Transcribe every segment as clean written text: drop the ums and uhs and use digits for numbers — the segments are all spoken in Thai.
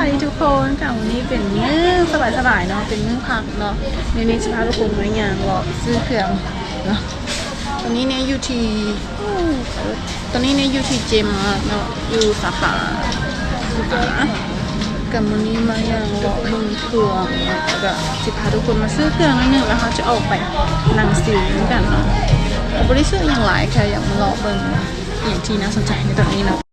วัสดีทุกคนค่ะวันนี้เป็นมื้อสบายๆเนาะเป็นมื้อพักเนาะในนี้จะพาทุกคนไปงานรอซื้อเครื่องเนาะตอนนี้เนี่ยอยู่ที่เจมส์เนาะอยู่สาขากับวันนี้มาอย่างรอบึงเครื่องก็จะพาทุกคนมาซื้อเครื่องนิดนึงแล้วเขาจะออกไปนั่งซิลกันเนาะบริษัทอย่างหลายค่ะอย่างมารอเบิ่งอย่างที่น่าสนใจในตอนนี้เนาะ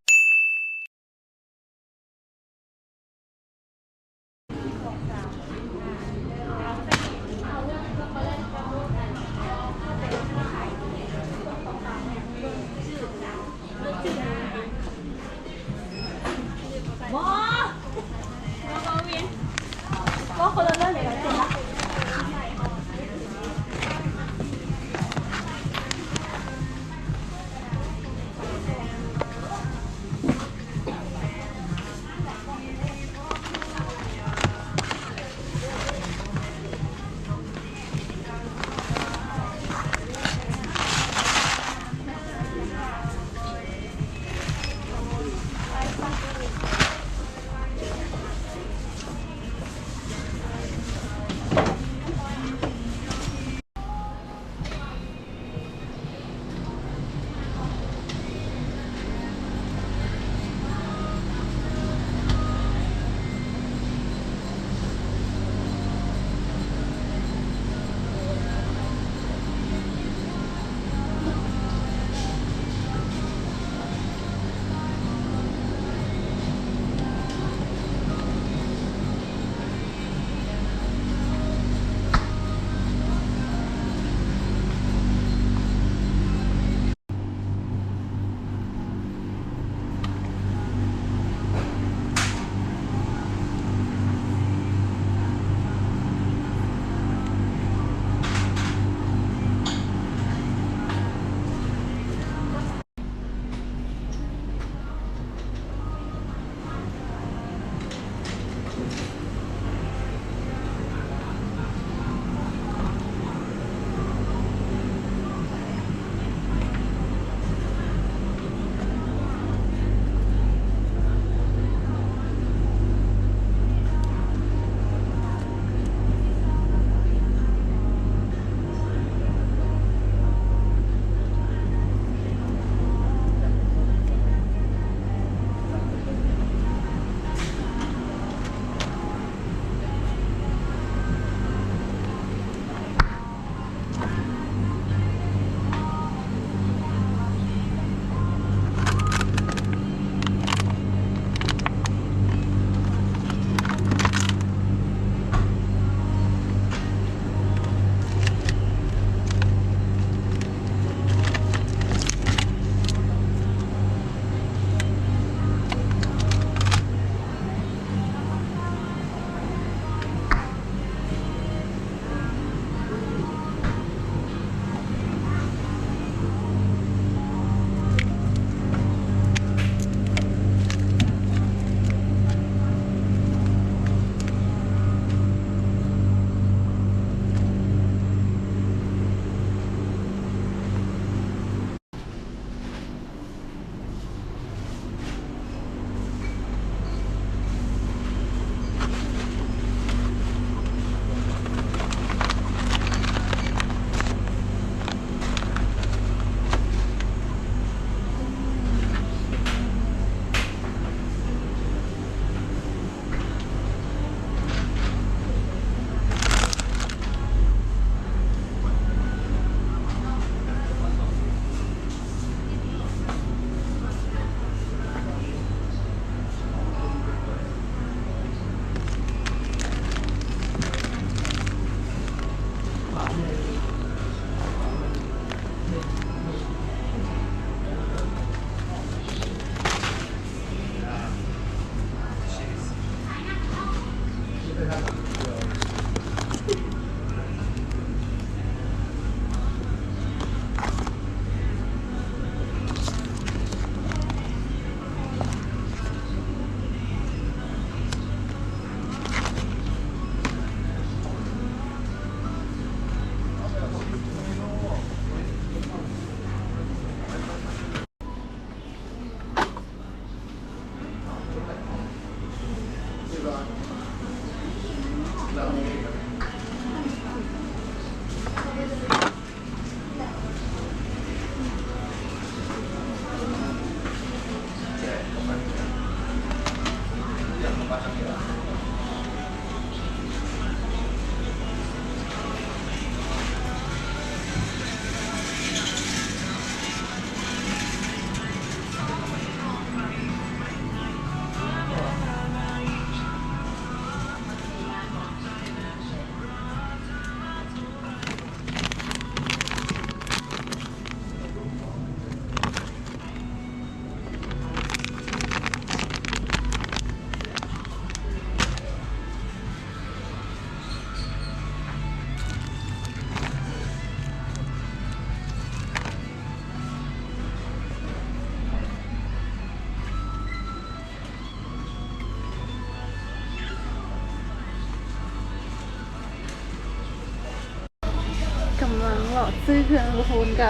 กำลังหลอดซื้อเครื่องทุกคนก็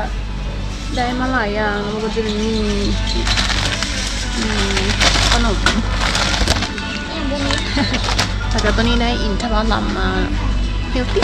ได้มาหลายอย่างแล้วมันก็จะมีขนมแล้วก็ตัวนี้ได้อินทผลัมมาเฮลตี้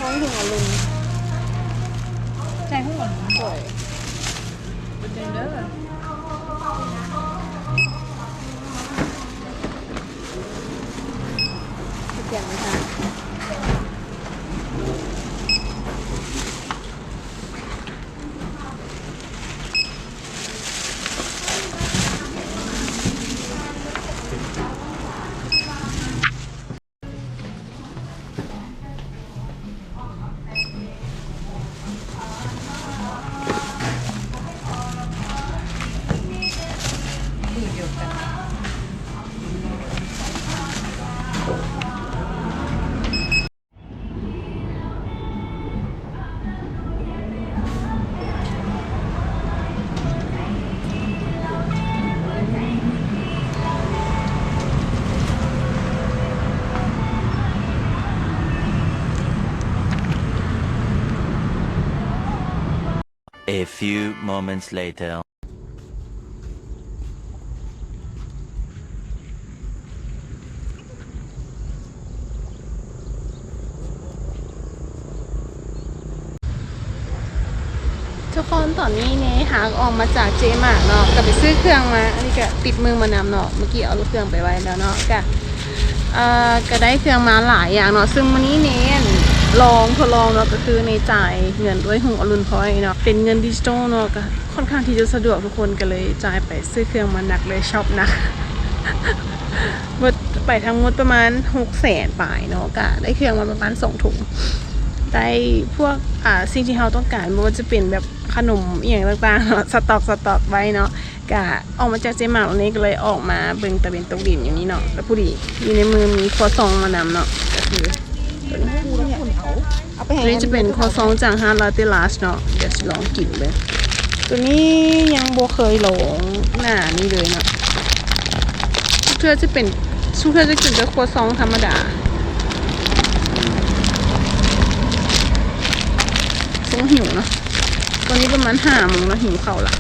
ท้องหัวลุงใจหัวลุงสวยเป็นเด้อเสียงไหมคะA few moments later. ทุกคนตอนนี้เนี่ยหาออกมาจากเจมาเนาะก็ไปซื้อเครื่องมาอันนี้ก็ติดมือมานำเนาะเมื่อกี้เอาลูกเครื่องไปไว้แล้วเนาะก็ได้เครื่องมาหลายอย่างเนาะซึ่งวันนี้เนี่ยทดลองเนาะก็คือในจ่ายเงินด้วยหุ่นอรุณพอยเนาะเป็นเงินดิจิตอลเนาะก็ค่อนข้างที่จะสะดวกทุกคนก็เลยจ่ายไปซื้อเครื่องมาหนักเลยช็อปนะหมดไปทั้งหมดประมาณ600,000ปลายเนาะก็ได้เครื่องมาประมาณ2 ถุงได้พวกสิ่งที่เราต้องการไม่ว่าจะเป็นแบบขนมอย่างต่างๆเนาะสต็อกไว้เนาะก็ออกมาจากเจมาวันนี้ก็เลยออกมาเบิ่งตะเวนตกดินอย่างนี้เนาะแล้วผู้ดีอยู่ในมือมีครัวซองมานำเนาะก็คือตัวนี้จะเป็นครัวซองจากฮาร์ลาเตลาสเนาะเดี๋ยวลองกินเลยตัวนี้ยังบ่เคยลองหน้านี่เลยเนาะทุกเทื่อจะกินแต่ครัวซองธรรมดาซึ่งหิวเนาะตอนนี้ประมาณ5 โมงแล้วหิวข้าวละ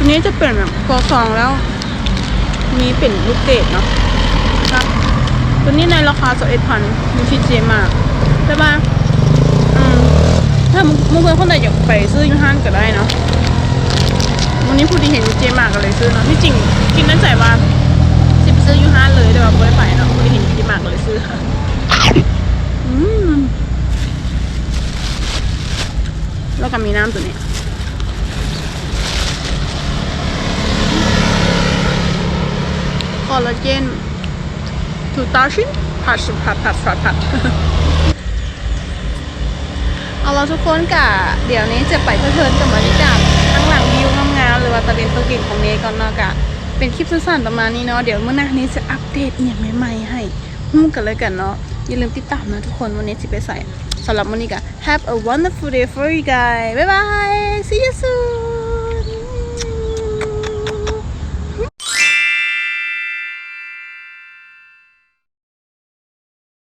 นี้จะเป็นแบบครัวซองแล้วมีเป็นลูกเกดเนาะครับตัวนี้ในราคา21,000มีที่เจมากใช่ปะถ้าเมื่อคนใดอยากไปซื้อยูฮันก็ได้เนาะวันนี้ผู้ดีเห็นเจมากก็เลยซื้อเนาะที่จริงคิดนั่นใจว่าจะไปซื้อยูฮันเลยแต่ว่าไม่ได้ไปเนาะผู้ดีเห็นเจมากก็เลยซื้อแล้วก็มีน้ำตัวนี้คอลลาเจน2,000ผัดเอาเราทุกคนกะเดี๋ยวนี้จะไปเพลินกับบรรยากาศข้างหลังวิวงามๆหรือว่าตะเวนตัวเก่งของเนก่อนเนาะกะเป็นคลิปสั้นๆประมาณนี้เนาะเดี๋ยวเมื่อหน้านี้จะอัปเดตอย่างใหม่ๆให้ฮู้กันเลยกันเนาะอย่าลืมติดตามนะทุกคนวันนี้จะไปใส่สำหรับวันนี้กะ Have a wonderful day for you guys bye bye see you soon